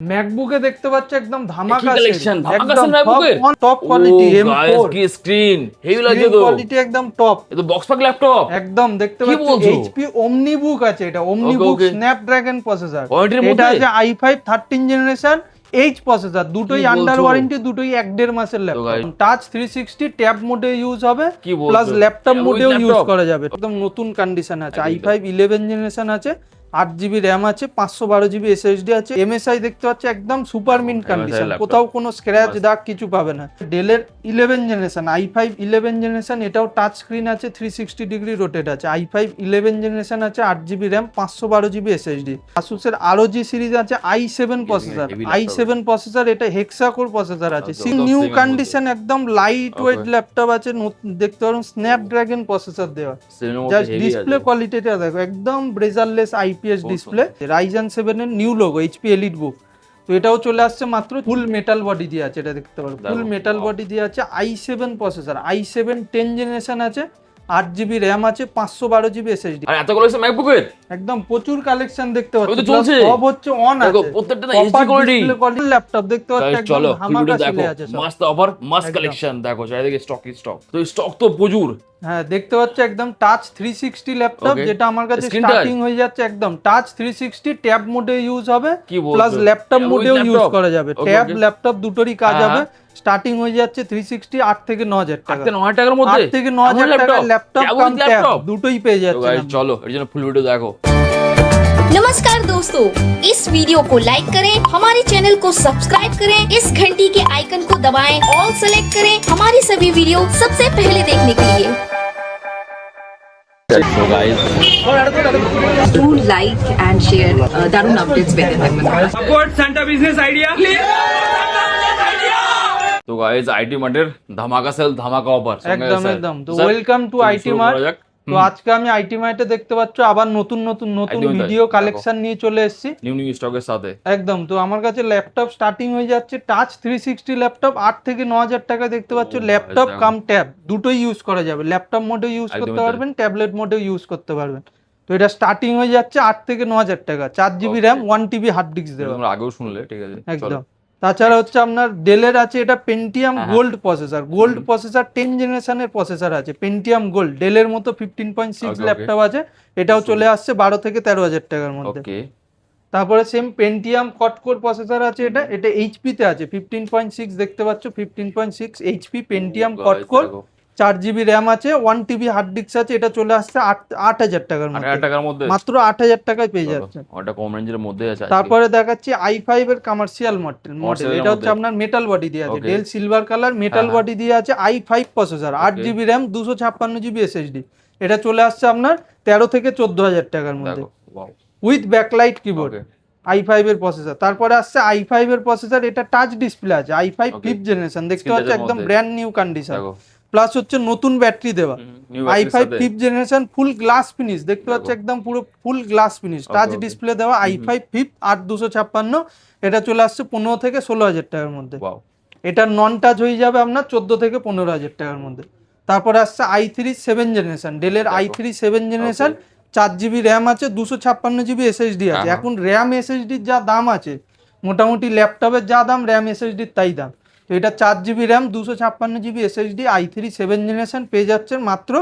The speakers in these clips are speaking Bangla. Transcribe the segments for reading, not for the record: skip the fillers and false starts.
ম্যাকবুকে দেখতে পাচ্ছ একদম ধামাকা কালেকশন, ধামাকা একদম সেল ম্যাকবুকের টপ কোয়ালিটি গাইস M4 কি স্ক্রিন হেভি লাগছে তো, কোয়ালিটি একদম টপ। এ তো বক্স প্যাক ল্যাপটপ একদম দেখতে কি পাচ্ছ বলছো? HP Omnibook আছে, এটা Omnibook ওকে স্ন্যাপড্রাগন প্রসেসর। ওয়ারেন্টির এটা মধ্যে আছে i5 13 জেনারেশন H প্রসেসর, দুটোই কি আন্ডার বলছো? ওয়ারেন্টি, দুটোই 1.5 মাসের ল্যাপটপ। টাচ 360 ট্যাব মোডে ইউজ হবে, কি বলছো? প্লাস ল্যাপটপ With মোডেও ইউজ laptop? করা যাবে। একদম নতুন কন্ডিশন আছে, একদম। i5 11 জেনারেশন আছে, 8GB র্যাম আছে, 512GB SSD আছে। MSI দেখতে পাচ্ছ একদম সুপার মিন্ট কন্ডিশন, laptop। কোথাও কোনো স্ক্র্যাচ বাস। দাগ কিছু পাবে না। ডেলের 11 জেনারেশন i5 11 জেনারেশন, এটাও টাচ স্ক্রিন আছে, 360 ডিগ্রি রোটেট আছে। i5 11 জেনারেশন আছে, 8GB RAM, 512GB SSD। Asus এর ROG সিরিজ আছে, i7 processor, heavy laptop। i7 processor, এটা হেক্সা কোর প্রসেসর আছে। একদম নিউ same কন্ডিশন, একদম লাইট ওয়েট Okay। ল্যাপটপ আছে, দেখতে পারেন স্ন্যাপড্রাগন প্রসেসর দেওয়া। সিনেমার মধ্যে জাস্ট হেভি ডিসপ্লে আছে। কোয়ালিটিটা দেখো, একদম ব্রেজারলেস IPS ডিসপ্লে। রাইজেন 7 এর নিউ লোগো HP এলিট বুক, তো এটাও চলে আসছে মাত্র। ফুল মেটাল বডি দিয়ে আছে, এটা দেখতে পারো ফুল দেখো, মেটাল wow। বডি দিয়ে আছে। i7 প্রসেসর, i7 10 জেনারেশন আছে, 8GB র্যাম আছে, 512GB SSD। আর এত কালেকশন ম্যাকবুকের একদম প্রচুর কালেকশন দেখতে ওই পাচ্ছ, তো চলছে। সব হচ্ছে অন দেখো আছে, প্রত্যেকটা না HD কোয়ালিটি। ল্যাপটপ দেখতে পাচ্ছ গাইস একদম চলো ধামাকা ভিডিও সেলে দেখো, আছে সব। মাস্ট অফার মাস্ট একদম। কালেকশন দেখো, চারিদিকে স্টক তো স্টক তো প্রচুর। হ্যাঁ দেখতে পাচ্ছ একদম টাচ 360 ল্যাপটপ, Okay। যেটা আমার কাছে Screen স্টার্টিং touch? হয়ে যাচ্ছে একদম টাচ 360 ট্যাব মোডে ইউজ হবে, কি বলছো? প্লাস ল্যাপটপ With মোডেও ইউজ laptop? করা যাবে। Okay, tab okay। ল্যাপটপ দুটোরই কাজ হ্যাঁ, হবে। স্টার্টিং হয়ে যাচ্ছে 360 8 থেকে 9000 টাকা। 8 টাকার মধ্যে 8 থেকে 9000 টাকা laptop Tab cum with tab laptop? দুটোই পেয়ে তো যাচ্ছে। গাইস চলো এর জন্য ফুল ভিডিও দেখো। नमस्कार दोस्तों, इस वीडियो को लाइक करें, हमारे चैनल को सब्सक्राइब करें, इस घंटी के आइकन को दबाएं, ऑल सेलेक्ट करें हमारी सभी वीडियो सबसे पहले देखने के लिए। তো guys Do like and share দারুণ আপডেটস পেতে থাকবেন। support Santa Business Idea. তো গাইস আইটি মার্টের ধামাকা সেল ধামাকা অফার একদম একদম। তো ওয়েলকাম টু আইটি মার্ট। তো আজকে আমি আইটি মার্টে দেখতে পাচ্ছ আবার নতুন একদমই তাই। ভিডিও দেখো। কালেকশন নিয়ে চলে এসেছি। নিউ স্টকের সাথে একদম। তো আমার কাছে ল্যাপটপ স্টার্টিং হয়ে যাচ্ছে টাচ 360 ল্যাপটপ 8 থেকে 9000 টাকা। দেখতে পাচ্ছ ল্যাপটপ দেখো। কাম ট্যাব দুটোই ইউজ করা যাবে, ল্যাপটপ মোডে ইউজ একদমই করতে তাই। পারবেন, ট্যাবলেট মোডেও ইউজ করতে পারবেন। তো এটা স্টার্টিং হয়ে যাচ্ছে 8 থেকে 9000 টাকা, 4GB RAM, 1TB hard disk দেওয়া। তোমরা আগেও শুনলে, ঠিক আছে একদম। তাছাড়া হচ্ছে আপনার ডেলের আছে, এটা পেন্টিয়াম হ্যাঁ। গোল্ড প্রসেসর, গোল্ড প্রসেসর 10 জেনারেশনের প্রসেসর আছে, পেন্টিয়াম গোল্ড। ডেলের মতো 15.6 Okay, ল্যাপটপ আছে, এটাও চলে আসছে 12 থেকে 13000 টাকার মধ্যে। ওকে তারপরে সেম পেন্টিয়াম কট-কোর প্রসেসর আছে, এটা এইচপি তে আছে 15.6, দেখতে পাচ্ছ 15.6 এইচপি পেন্টিয়াম কট-কোর, 4GB র্যাম আছে, 1TB হার্ড ডিস্ক আছে। এটা চলে আসছে 8000 টাকার 8 মধ্যে, টাকার মধ্যে মাত্র 8000 টাকায় পেয়ে যাচ্ছে। ওটা কম রেঞ্জের মধ্যে আছে। তারপরে দেখাচ্ছি i5 এর কমার্শিয়াল মডেল, Commercial এর এটা হচ্ছে মধ্যে। আপনার মেটাল বডি দিয়ে আছে, Okay। Dell silver colour metal হ্যাঁ, বডি দিয়ে আছে, i5 processor, 8GB RAM, 256GB SSD। এটা চলে আসছে আপনার 13 থেকে 14000 টাকার মধ্যে, দেখো wow with backlight keyboard. Okay i5 এর প্রসেসর। তারপরে আসছে i5 এর প্রসেসর, এটা টাচ ডিসপ্লে আছে, i5 Okay। 5th জেনারেশন, দেখতে Screen পাচ্ছ touch এর একদম মধ্যে। ব্র্যান্ড নিউ কন্ডিশন, দেখো প্লাস হচ্ছে নতুন ব্যাটারি দেওয়া। নিউ ব্যাটারির i5 সাথে 5th জেনারেশন ফুল গ্লাস ফিনিশ, দেখতে পাচ্ছ দেখো। একদম পুরো ফুল glass finish, touch okay। Display দেওয়া। i5 5th 8256, এটা চলে আসছে 15 থেকে 16000 টাকার মধ্যে। ওয়াও এটা নন টাচ হয়ে যাবে আপনার 14 থেকে 15000 টাকার মধ্যে। তারপরে আসছে i3 7 জেনারেশন, ডেলের দেখো। i3 7 জেনারেশন, 4GB র্যাম আছে, 256GB SSD আছে। হ্যাঁ। এখন র্যাম SSDর যা দাম আছে, মোটামুটি ল্যাপটপের যা দাম র্যাম SSDর তাই দাম। তো এটা 4GB RAM, 256GB SSD, i3 7 generation পেয়ে যাচ্ছেন মাত্র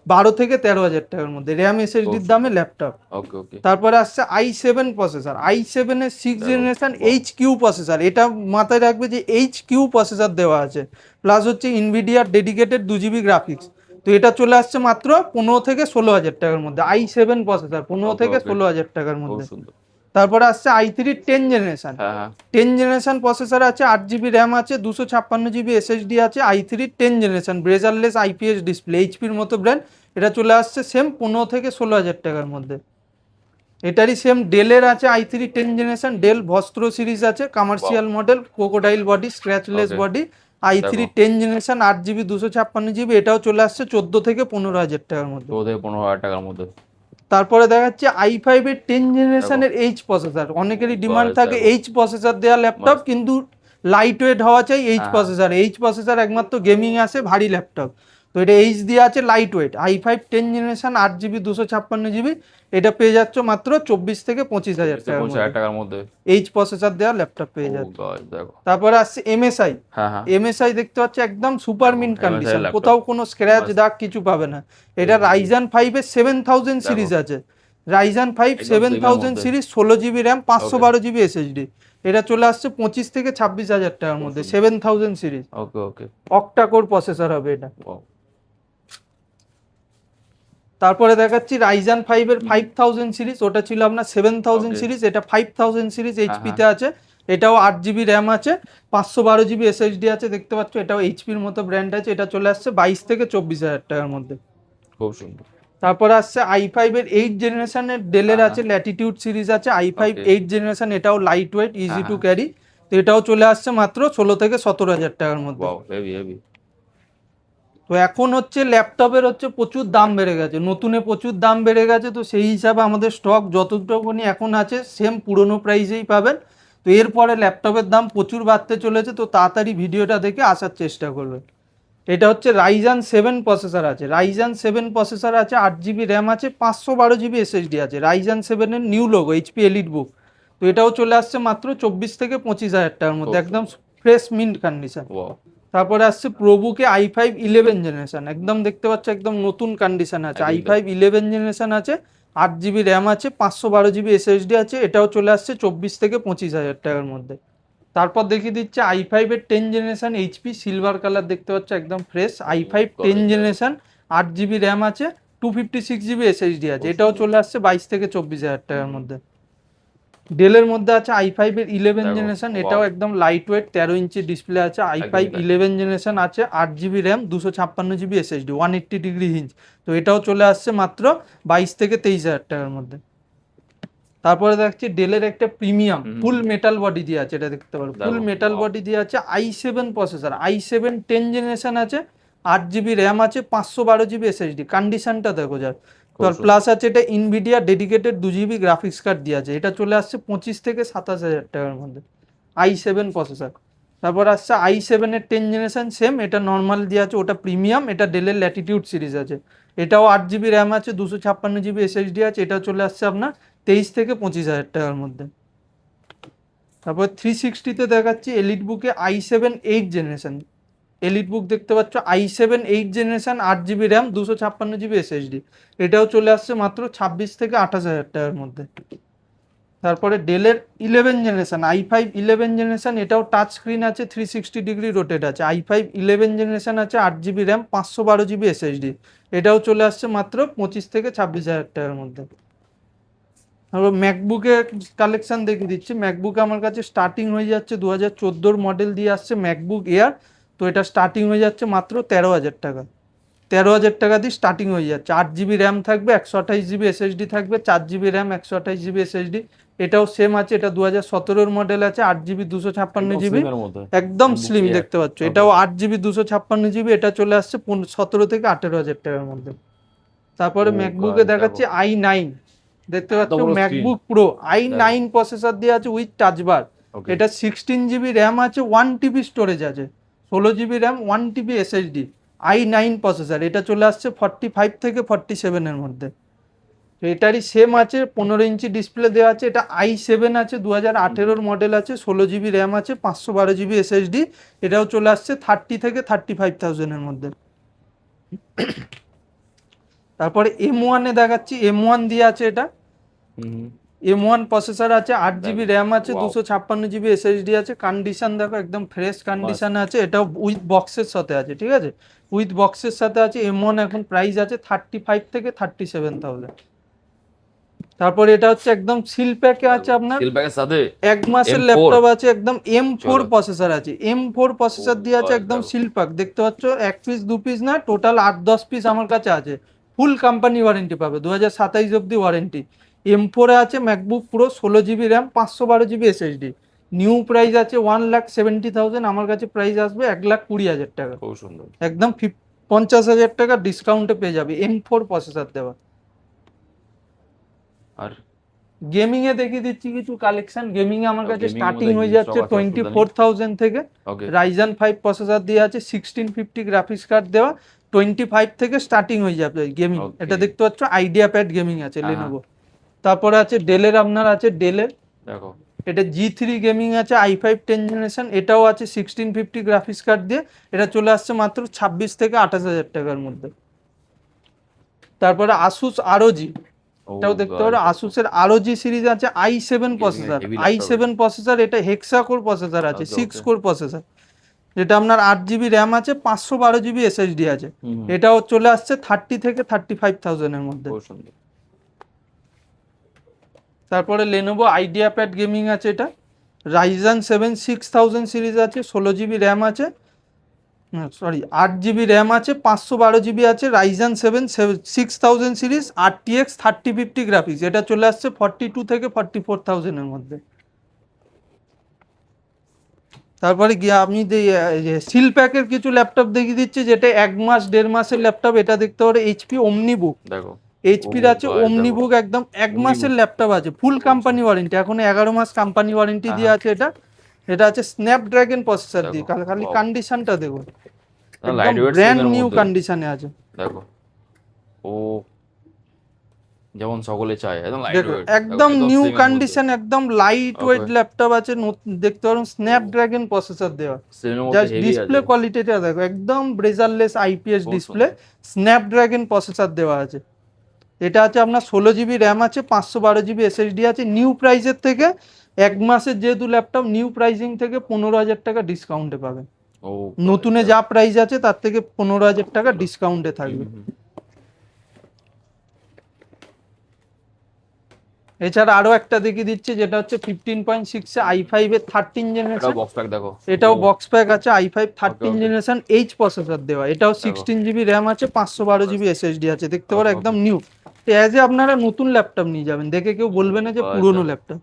12 থেকে 13000 টাকার মধ্যে, র্যাম SSDর দামে ল্যাপটপ। ওকে ওকে তারপরে আসছে i7 প্রসেসর, i7 এর 6 জেনারেশন HQ প্রসেসর, এটা মাথায় রাখবে যে HQ প্রসেসর দেওয়া আছে, প্লাস হচ্ছে ইনভিডিয়ার ডেডিকেটেড 2GB গ্রাফিক্স। তো এটা চলে আসছে মাত্র 15 থেকে 16000 টাকার মধ্যে, i7 প্রসেসর 15 Okay, থেকে okay। 16000 টাকার খুব মধ্যে। সুন্দর। তারপরে আসছে i3 10 জেনারেশন, হ্যাঁ হ্যাঁ 10 জেনারেশন প্রসেসর আছে, 8GB র্যাম আছে, 256GB SSD আছে, i3 10 generation bezelless IPS display, এইচপির মতো ব্র্যান্ড। এটা চলে আসছে সেম 15 থেকে 16000 টাকার মধ্যে। এটারই সেম ডেলের আছে i3 10 জেনারেশন, ডেল ভস্ত্র সিরিজ আছে, commercial model, crocodile body, scratchless Okay। Body, i3 দেখো। 10 জেনারেশন 8GB 256GB, এটাও চলে আসছে 14 থেকে 15000 টাকার মধ্যে। 14 থেকে 15000 টাকার মধ্যে। তারপরে দেখাচ্ছে i5 এর 10 জেনারেশনের H প্রসেসর, অনেকেরই ডিমান্ড থাকে দেখো। H প্রসেসর দেওয়া ল্যাপটপ, কিন্তু লাইট ওয়েট হওয়া চাই H হ্যাঁ। প্রসেসর। H প্রসেসর একমাত্র গেমিং আসে, ভারী ল্যাপটপ। তো এটা এইচ দিয়ে আছে light weight i5 10 generation 8GB 256GB, এটা পেয়ে যাচ্ছ মাত্র 24 থেকে 25,000 টাকার 25,000 টাকার মধ্যে। এইচ প্রসেসর দেওয়া ল্যাপটপ পেয়ে ও যাচ্ছে। গাইস দেখো, তারপরে আসছে এমএসআই। হ্যাঁ হ্যাঁ, এমএসআই দেখতে পাচ্ছ একদম super mint MSI condition, laptop। কোথাও কোনো স্ক্র্যাচ বাস। দাগ কিছু পাবে না। এটা রাইজান 5 এর 7000 সিরিজ আছে, রাইজান 5 একদম 7000 mধ্যে। Series 16GB RAM 512GB SSD, এটা চলে আসছে 25 থেকে 26,000 টাকার মধ্যে 7000 সিরিজ, ওকে ওকে, অক্টা কোর প্রসেসর হবে এটা। ওয়াও, তারপরে দেখাচ্ছি রাইজান 5 এর 5000 সিরিজ, ওটা ছিল আপনার 7000 Okay। সিরিজ, এটা 5000 সিরিজ এইচপি তে আছে, এটাও 8GB র্যাম আছে 512GB SSD আছে, দেখতে পাচ্ছ এটাও এইচপির মতো ব্র্যান্ড আছে, এটা চলে আসছে 22 থেকে 24,000 টাকার মধ্যে। খুব সুন্দর। তারপর আসছে i5 এর 8 জেনারেশনের ডেলের আছে, ল্যাটিটিউড সিরিজ আছে i5 Okay। 8 জেনারেশন, এটাও লাইট ওয়েট ইজি টু হ্যাঁ। ক্যারি, তো এটাও চলে আসছে মাত্র 16 থেকে 17,000 টাকার মধ্যে। Wow, heavy heavy. তো এখন হচ্ছে ল্যাপটপের হচ্ছে প্রচুর দাম বেড়ে গেছে, নতুনে প্রচুর দাম বেড়ে গেছে, তো সেই হিসাবে আমাদের স্টক যতটুকুনি এখন আছে সেম পুরনো প্রাইসেই পাবেন। তো এরপরে ল্যাপটপের দাম প্রচুর বাড়তে চলেছে, তো তাড়াতাড়ি ভিডিওটা দেখে আসার চেষ্টা করবেন। এটা হচ্ছে রাইজান 7 প্রসেসর আছে, রাইজান 7 প্রসেসর আছে, 8GB র্যাম আছে, 512GB SSD আছে, রাইজান 7 এর নিউ লোগো এইচপি এলিট বুক, তো এটাও চলে আসছে মাত্র 24 থেকে 25,000 টাকার মধ্যে, একদম ফ্রেশ মিন্ট কন্ডিশন। ওয়াও, তারপরে আসছে প্রোবুকে i5 11 জেনারেশন, একদম দেখতে পাচ্ছ একদম নতুন কন্ডিশন আছে, i5 11 জেনারেশন আছে, 8GB র্যাম আছে, 512GB SSD আছে, এটাও চলে আসছে 24 থেকে 25,000 টাকার মধ্যে। তারপর দেখিয়ে দিচ্ছে i5 এর 10 জেনারেশন এইচপি সিলভার কালার, দেখতে পাচ্ছ একদম fresh i5 10 generation, 8GB RAM আছে, 256GB SSD আছে, এটাও চলে আসছে 22 থেকে 24,000 টাকার মধ্যে। ডেলের মধ্যে আছে i5 এর 11 দেখো, জেনারেশন, wow। এটাও একদম লাইট ওয়েট 13 ইঞ্চি ডিসপ্লে আছে, i5 একদমই তাই। 11 জেনারেশন আছে, 8GB RAM, 256GB SSD, 180 degree hinge, তো এটাও চলে আসছে মাত্র 22 থেকে 23,000 টাকার মধ্যে। তারপরে দেখছি ডেলের একটা প্রিমিয়াম ফুল মেটাল বডি দিয়ে আছে, এটা দেখতে পারো ফুল দেখো, মেটাল wow। বডি দিয়ে আছে, i7 প্রসেসর, i7 10 জেনারেশন আছে, 8GB র্যাম আছে, 512GB SSD, কন্ডিশনটা দেখো যার। তো প্লাস আছে এটা Nvidia dedicated 2GB graphics card দিয়ে আছে, এটা চলে আসছে 25 থেকে 27,000 টাকার মধ্যে, i7 প্রসেসর। তারপর আসছে i7 এর 10 জেনারেশন সেম, এটা নর্মাল দিয়ে আছে, ওটা প্রিমিয়াম, এটা ডেলের ল্যাটিটিউড সিরিজ আছে, এটাও 8GB র্যাম আছে, 256GB SSD আছে, এটা চলে আসছে আপনার 23 থেকে 25,000 টাকার মধ্যে। তারপর 360 তে দেখাচ্ছি এলিট বুকে i7 8 জেনারেশন, এলিট বুক দেখতে পাচ্ছ i7 8 generation, 8GB RAM, 256GB SSD, এটাও চলে আসছে মাত্র 26 থেকে 28,000 টাকার মধ্যে। তারপরে ডেলের 11 জেনারেশন, i5 11 জেনারেশন, এটাও টাচ স্ক্রিন আছে, 360 ডিগ্রি রোটেট আছে, i5 11 জেনারেশন আছে, 8GB র্যাম, 512GB SSD, এটাও চলে আসছে মাত্র 25 থেকে 26,000 টাকার মধ্যে। তারপর ম্যাকবুকের কালেকশন দেখিয়ে দিচ্ছি, ম্যাকবুকে আমার কাছে স্টার্টিং হয়ে যাচ্ছে 2014 মডেল দিয়ে আসছে ম্যাকবুক এয়ার, তো এটা স্টার্টিং হয়ে যাচ্ছে মাত্র 13,000 টাকা, 13,000 টাকা দিয়ে স্টার্টিং হয়ে যাচ্ছে, 8GB র্যাম থাকবে, 128GB SSD থাকবে, 4GB র্যাম, 128GB SSD, এটাও সেম আছে, এটা 2017 মডেল আছে, 8GB 256GB, একদম স্লিম দেখতে পাচ্ছ, এটাও 8GB 256GB, এটা চলে আসছে 17 থেকে 18,000 টাকার মধ্যে। তারপরে ম্যাকবুকে দেখাচ্ছি i9, দেখতে পাচ্ছ ম্যাকবুক প্রো i9 প্রসেসর দিয়ে আছে উইথ টাচ বার, এটা 16GB র্যাম আছে, 1TB স্টোরেজ আছে, 16GB RAM, 1TB SSD, i9 processor, এটা চলে আসছে 45 থেকে 47 এর মধ্যে। তো এটারই সেম আছে, 15 ইঞ্চি ডিসপ্লে দেওয়া আছে, এটা i7 আছে, 2018 মডেল আছে, 16GB র্যাম আছে, 512GB SSD, এটাও চলে আসছে 30 থেকে 35,000 এর মধ্যে। তারপরে M1 এ দেখাচ্ছি, M1 দিয়ে আছে, এটা M1 প্রসেসর আছে, 8GB র্যাম আছে, 256GB SSD আছে, কন্ডিশন দেখো একদম ফ্রেশ কন্ডিশন আছে, এটাও উইথ বক্সের সাথে আছে, ঠিক আছে, উইথ বক্সের সাথে আছে। M1 এখন প্রাইস আছে 35 থেকে 37,000। তারপর এটা হচ্ছে একদম সিল প্যাকে আছে, আপনার সিল প্যাকের সাথে এক মাসের ল্যাপটপ আছে, একদম M4 প্রসেসর আছে, M4 প্রসেসর দিয়ে আছে, একদম সিল প্যাক, দেখতে পাচ্ছ এক পিস 2 পিস না, টোটাল 8-10 পিস আমার কাছে আছে, ফুল কোম্পানি ওয়ারেন্টি পাবে, 2027 অব্দি ওয়ারেন্টি। M4 এ আছে ম্যাকবুক পুরো, 16GB RAM, 512GB SSD, new price আছে 1,70,000, আমার কাছে প্রাইস আসবে 1,20,000 টাকা, খুব সুন্দর, একদম 50,000 টাকা ডিসকাউন্টে পেয়ে যাবে M4 প্রসেসর দেওয়া। আর গেমিং এ দেখিয়ে দিচ্ছি কিছু কালেকশন, গেমিং এ আমার কাছে gaming স্টার্টিং মধ্যে হয়ে কি যাচ্ছে সব আছে 24,000 থেকে, ওকে, রাইজান 5 প্রসেসর দিয়ে আছে, 1650 গ্রাফিক্স কার্ড দেওয়া, 25 থেকে স্টার্টিং হয়ে যাবে গেমিং। Okay. এটা দেখতে পাচ্ছ আইডিয়া প্যাড গেমিং আছে হ্যাঁ। লেনোভো। তারপরে আছে ডেলের, আপনার আছে ডেলের, দেখো এটা G3 গেমিং আছে i5 10 জেনারেশন, এটাও আছে 1650 গ্রাফিক্স কার্ড দিয়ে। এটা চলে আসছে মাত্র 26 থেকে 28,000 টাকার মধ্যে। তারপরে আসুস ROG, এটাও দেখতে পারো আসুসের ROG সিরিজ আছে, i7 processor, heavy laptop i7 processor, এটা হেক্সা কোর প্রসেসর আছে, Okay, 6 okay. কোর প্রসেসর, যেটা আপনার 8GB র্যাম আছে, 512GB SSD আছে। হুম। এটাও চলে আসছে 30 থেকে 35,000 এর মধ্যে। খুব সুন্দর। তারপরে লেনোভো আইডিয়া প্যাড গেমিং আছে, এটা রাইজেন 7 6000 সিরিজ আছে, 16GB র্যাম আছে, 8GB র্যাম আছে, 512GB আছে, রাইজেন 7 6000 সিরিজ, RTX 3050 গ্রাফিক্স। এটা চলে আসছে 42 থেকে 44,000 এর মধ্যে। তারপরে গিয়ে আমি সিল প্যাকের কিছু ল্যাপটপ দেখিয়ে দিচ্ছি, যেটা 1 মাস 1.5 মাসের ল্যাপটপ। এটা দেখতে পারো HP OmniBook, দেখো এইচপির আছে ভাই, দেখো। OmniBook, একদম 1 মাসের ল্যাপটপ আছে, ফুল কোম্পানি ওয়ারেন্টি, এখন 11 মাস কোম্পানি ওয়ারেন্টি দিয়ে আছে। এটা আছে স্ন্যাপড্রাগন প্রসেসর দিয়ে। দেখো, খালি wow. কন্ডিশনটা দেখুন, লাইট ওয়েট ব্র্যান্ড নিউ কন্ডিশনে আছে। দেখো ও যেমন সকলে চায়, একদম লাইট দেখো ওয়েট, একদম নিউ কন্ডিশন, একদম লাইট ওয়েট Okay. ল্যাপটপ আছে। দেখতে পারুন স্ন্যাপড্রাগন প্রসেসর দেওয়া, জাস্ট ডিসপ্লে কোয়ালিটিটা দেখো, একদম ব্রেজারলেস IPS খুব ডিসপ্লে, স্ন্যাপড্রাগন প্রসেসর দেওয়া আছে। এটা আছে আপনার 16GB র্যাম আছে, 512GB SSD আছে। নিউ প্রাইসের থেকে 1 মাসের যেহেতু ল্যাপটপ, নিউ প্রাইসিং থেকে 15,000 টাকা ডিসকাউন্টে পাবেন। ও নতুনে যা প্রাইস আছে তার থেকে 15,000 টাকা ডিসকাউন্টে থাকবে। এছাড়া আরো একটা দেখিয়ে দিচ্ছি, যেটা হচ্ছে 15.6 i5 এর 13 এটা জেনারেশন। বক্স প্যাক দেখো, এটাও বক্স প্যাক আছে, i5 13 okay. Generation H processor দেওয়া। এটাও 16GB র্যাম আছে, 512GB SSD আছে। দেখতে পারো Okay, একদম নিউ। এজ এ আপনারা নতুন ল্যাপটপ নিয়ে যাবেন, দেখে কেউ বলবে না যে আচ্ছা। পুরনো ল্যাপটপ।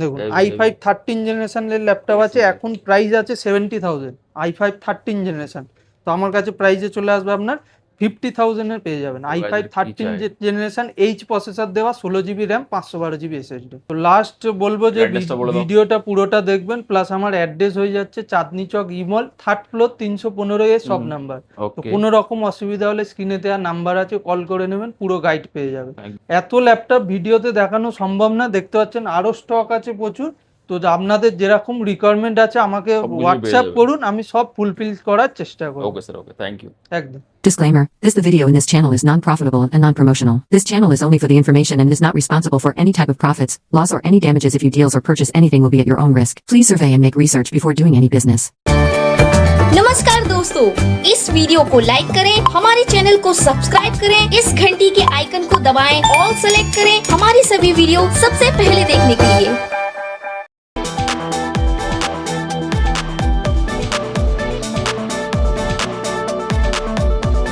দেখুন Heavy, i5 13 জেনারেশনের ল্যাপটপ আছে, এখন প্রাইস আছে 70,000, i5 13 জেনারেশন। তো আমার কাছে প্রাইসে চলে আসবে আপনার 50,000 এর পেয়ে যাবেন। i5 কি 13 চাই? জেনারেশন H প্রসেসর দেওয়া, 16GB র্যাম, 512GB SSD। তো লাস্ট বলবো যে Address টা বলে দাও। ভিডিওটা পুরোটা দেখবেন, প্লাস আমার অ্যাড্রেস হয়ে যাচ্ছে চাঁদনি চক ইমল, 3rd ফ্লোর 315 এর শপ নাম্বার। তো ওকে কোনো রকম অসুবিধা হলে স্ক্রিনে দেওয়া নাম্বার আছে, কল করে নেবেন, পুরো গাইড পেয়ে যাবেন। একদম। এত ল্যাপটপ ভিডিওতে দেখানো সম্ভব না, দেখতে পাচ্ছেন আরো স্টক আছে প্রচুর। তো আপনাদের যেরকম রিকোয়ারমেন্ট আছে আমাকে সবগুলোই পেয়ে হোয়াটসঅ্যাপ যাবেন। করুন, আমি সব ফুলফিল করার চেষ্টা করব। Okay sir, okay, thank you. একদম। Disclaimer, the video in this channel is non-profitable and non-promotional. This channel is only for the information and is not responsible for any type of profits, loss or any damages. If you deals or purchase anything will be at your own risk. Please survey and make research before doing any business. नमस्कार दोस्तों, इस वीडियो को लाइक करें, हमारे चैनल को सब्सक्राइब करें, इस घंटी के आइकन को दबाएं, ऑल सेलेक्ट करें हमारी सभी वीडियो सबसे पहले देखने के लिए।